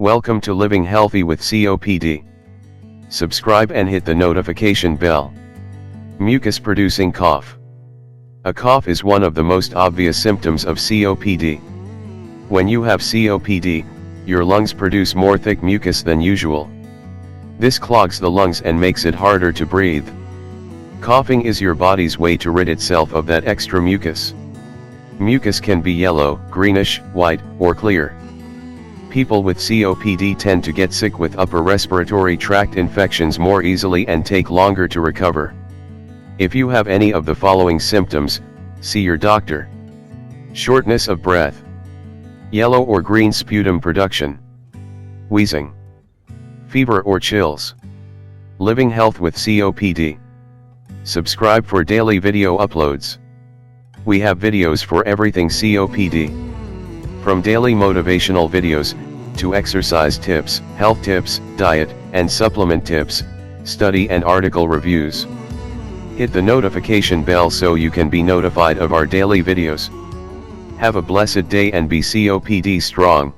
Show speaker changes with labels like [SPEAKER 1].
[SPEAKER 1] Welcome to Living Healthy with COPD. Subscribe and hit the notification bell. Mucus-producing cough. A cough is one of the most obvious symptoms of COPD. When you have COPD, your lungs produce more thick mucus than usual. This clogs the lungs and makes it harder to breathe. Coughing is your body's way to rid itself of that extra mucus. Mucus can be yellow, greenish, white, or clear. People with COPD tend to get sick with upper respiratory tract infections more easily and take longer to recover. If you have any of the following symptoms, see your doctor. Shortness of breath. Yellow or green sputum production. Wheezing. Fever or chills. Living Health with COPD. Subscribe for daily video uploads. We have videos for everything COPD. From daily motivational videos, to exercise tips, health tips, diet and supplement tips, study and article reviews. Hit the notification bell so you can be notified of our daily videos. Have a blessed day and be COPD strong.